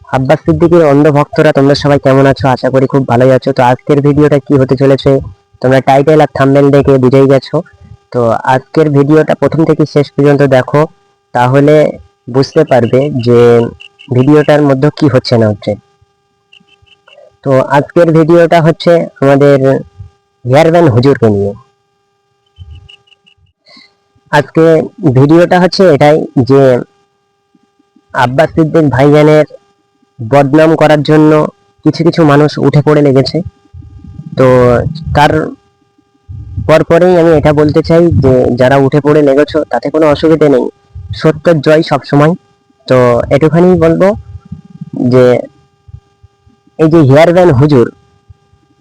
আব্বাস সিদ্দিকীর অন্ধ ভক্তরা তোমরা সবাই কেমন আছো? আশা করি খুব ভালোই আছো। তো আজকের ভিডিওটা কি হতে চলেছে তোমরা টাইটেল আর থাম্বনেল দেখে বুঝেই গেছো। তো আজকের ভিডিওটা প্রথম থেকে শেষ পর্যন্ত দেখো, তাহলে বুঝতে পারবে যে ভিডিওটার মধ্যে কি হচ্ছে না হচ্ছে। তো আজকের ভিডিওটা হচ্ছে আমাদের হেয়ার ব্যান্ড হুজুরকে নিয়ে। আজকে ভিডিওটা হচ্ছে এটাই যে আব্বাস সিদ্দিক ভাইজানের বদনাম করার জন্য কিছু কিছু মানুষ উঠে পড়ে লেগেছে। তো তার পরপরেই আমি এটা বলতে চাই যে যারা উঠে পড়ে লেগেছো তাতে কোনো অসুবিধা নেই, সত্যের জয় সব সময়। তো এটুখানি বলবো যে এই যে হেয়ার ব্যান্ড হুজুর,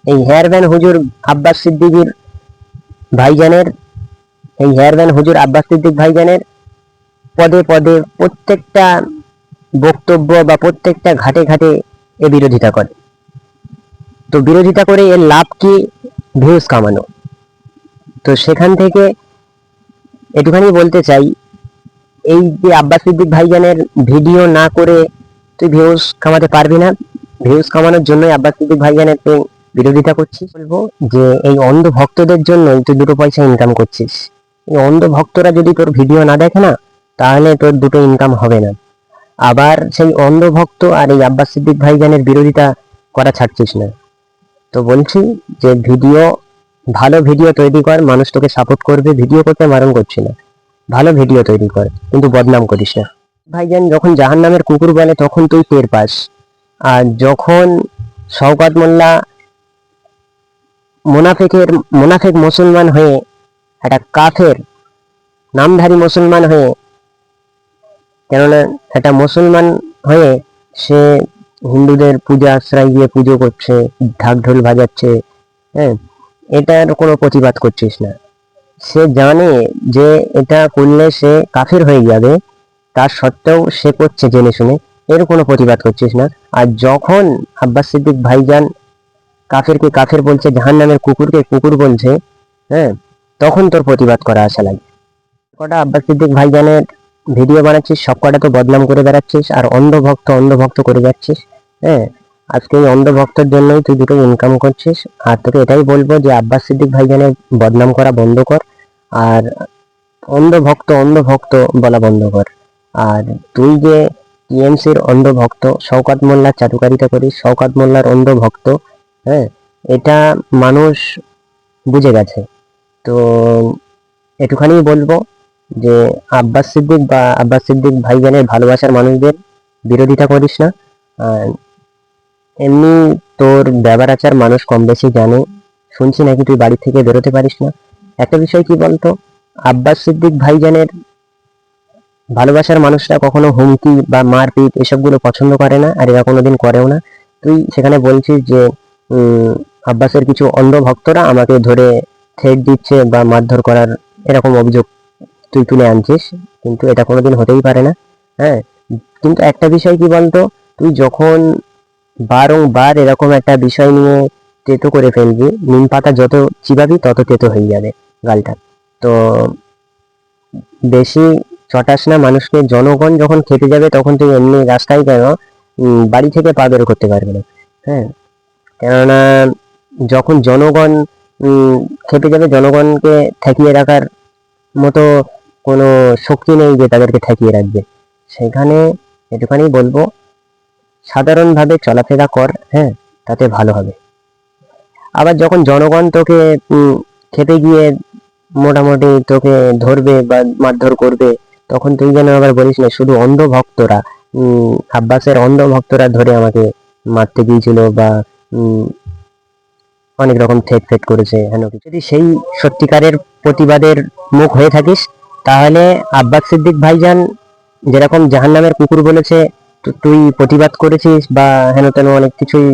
এই হেয়ার ব্যান্ড হুজুর আব্বাস সিদ্দিকীর ভাইজানের, এই হেয়ার ব্যান্ড হুজুর আব্বাস সিদ্দিক ভাইজানের পদে পদে প্রত্যেকটা বক্তব্য বা প্রত্যেকটা ঘাটে ঘাটে এ বিরোধিতা করে। তো বিরোধিতা করে এর লাভ কি? ভিউজ কামানো। তো সেখান থেকে একটুখানি বলতে চাই, এই যে আব্বাস সিদ্দিক ভাইজানের ভিডিও না করে তুই ভিউজ কামাতে পারবি না। ভিউজ কামানোর জন্যই আব্বাস সিদ্দিক ভাইজানের তুই বিরোধিতা করছিস। বলবো যে এই অন্ধ ভক্তদের জন্যই তুই দুটো পয়সা ইনকাম করছিস। এই অন্ধ ভক্তরা যদি তোর ভিডিও না দেখে না, তাহলে তোর দুটো ইনকাম হবে না। আবার সেই অন্ধ ভক্ত আর এই আব্বাস সিদ্দিক ভাইজানের বিরোধিতা করা ছাড়ছিস না। তো বলছি যে ভিডিও, ভালো ভিডিও তৈরি কর, মানুষ তোকে সাপোর্ট করবে। ভিডিও করতে বারণ করছি না, ভালো ভিডিও তৈরি কর, কিন্তু বদনাম করিস না। ভাইজান যখন জাহান্নামের কুকুর বলে তখন তুই টের পাস। আর যখন শওকত মোল্লা মুনাফেক মুসলমান হয়ে, একটা কাফের নামধারী মুসলমান হয়ে, কেননা একটা মুসলমান হয়ে সে হিন্দুদের পূজা আশ্রয় গিয়ে পুজো করছে, ঢাক ঢোল বাজাচ্ছে, হ্যাঁ, এটার কোনো প্রতিবাদ করছিস না। সে জানে যে এটা করলে সে কাফের হয়ে যাবে, তার সত্ত্বেও সে করছে জেনে শুনে, এর কোনো প্রতিবাদ করছিস না। আর যখন আব্বাস সিদ্দিক ভাইজান কাফেরকে কাফের বলছে, জাহান্নামের কুকুরকে কুকুর বলছে, হ্যাঁ, তখন তোর প্রতিবাদ করা আসা লাগে। কটা আব্বাস সিদ্দিক ভাইজানের ভিডিও বানাচ্ছিস, সব কটা তো বদনাম করে বেড়াচ্ছিস আর অন্ধ ভক্ত করে যাচ্ছিস। হ্যাঁ, আজকে এই অন্ধ ভক্তের জন্যই তুই দুটো ইনকাম করছিস। আর তোকে এটাই বলবো যে আব্বাস সিদ্দিক ভাইজানের বদনাম করা বন্ধ কর, আর অন্ধ ভক্ত বলা বন্ধ কর। আর তুই যে টিএমসির অন্ধ ভক্ত, শওকত মোল্লার চাটুকারিতা করিস, শওকত মোল্লার অন্ধ ভক্ত, হ্যাঁ, এটা মানুষ বুঝে গেছে। তো একটুখানি বলবো যে আব্বাস সিদ্দিক ভাইজানের ভালোবাসার মানুষদের বিরোধিতা করিস না। আর এমনি তোর ব্যবহার আচার মানুষ কম বেশি জানে। শুনছি নাকি তুই বাড়ি থেকে বেরোতে পারিস না। একটা বিষয় কি বলতো, আব্বাস সিদ্দিক ভাইজানের ভালোবাসার মানুষরা কখনো হুমকি বা মারপিট এসবগুলো পছন্দ করে না, আর এরা কোনোদিন করেও না। তুই সেখানে বলছিস যে আব্বাসের কিছু অন্ধ ভক্তরা আমাকে ধরে থ্রেট দিচ্ছে বা মারধর করার এরকম অভিযোগ তুই তুলে আনছিস, কিন্তু এটা কোনোদিন হতেই পারে না। হ্যাঁ, কিন্তু একটা বিষয় কি বলতো, তুই যখন বারংবার এরকম একটা বিষয় নিয়ে তেতো করে ফেলবি, নিম পাতা যত চিবাবি তত তেতো হয়ে যাবে গালটা। তো বেশি চটাস না মানুষকে। জনগণ যখন খেতে যাবে তখন তুই এমনি রাস্তায় কেন, বাড়ি থেকে পা বের করতে পারবে না। হ্যাঁ, কেননা যখন জনগণ খেতে যাবে, জনগণকে ঠেকিয়ে রাখার মতো কোনো শক্তি নেই যে তাদেরকে ঠেকিয়ে রাখবে। সেখানে একটুখানি বলবো, সাধারণভাবে চলাফেরা কর, হ্যাঁ, তাতে ভালো হবে। আবার যখন জনগণ তোকে খেতে গিয়ে মোটামুটি তোকে ধরবে বা মারধর করবে, তখন তুই যেন আবার বলিস না শুধু অন্ধ ভক্তরা, আব্বাসের অন্ধ ভক্তরা ধরে আমাকে মারতে গিয়েছিল বা অনেক রকম ফেট করেছে হেন কিছু। যদি সেই সত্যিকারের প্রতিবাদের মুখ হয়ে থাকিস, তাহলে আব্বাস সিদ্দিক ভাইজান যেরকম জাহান্নামের কুকুর বলেছে, তুই প্রতিবাদ করেছিস বা হেন তেন অনেক কিছুই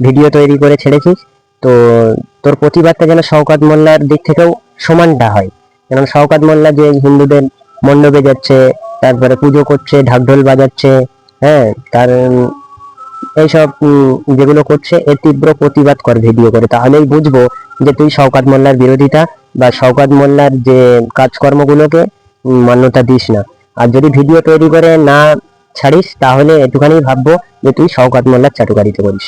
ভিডিও তৈরি করে ছেড়েছিস। তো তোর প্রতিবাদটা যেন শওকত মোল্লার দিক থেকেও সমানটা হয়। যেমন শওকত মোল্লা যে হিন্দুদের মণ্ডপে যাচ্ছে, তারপরে পুজো করছে, ঢাকঢোল বাজাচ্ছে, হ্যাঁ, তার এইসব যেগুলো করছে এর তীব্র প্রতিবাদ কর ভিডিও করে, তাহলেই বুঝবো যে তুই শওকত মোল্লার বিরোধিতা বা শওকত মোল্লার যে কাজকর্মগুলোকে মান্যতা দিস না। আর যদি ভিডিও তৈরি করে না ছাড়িস তাহলে একটুখানি ভাববো যে তুই শওকত মোল্লার চাটুকারিতে করিস।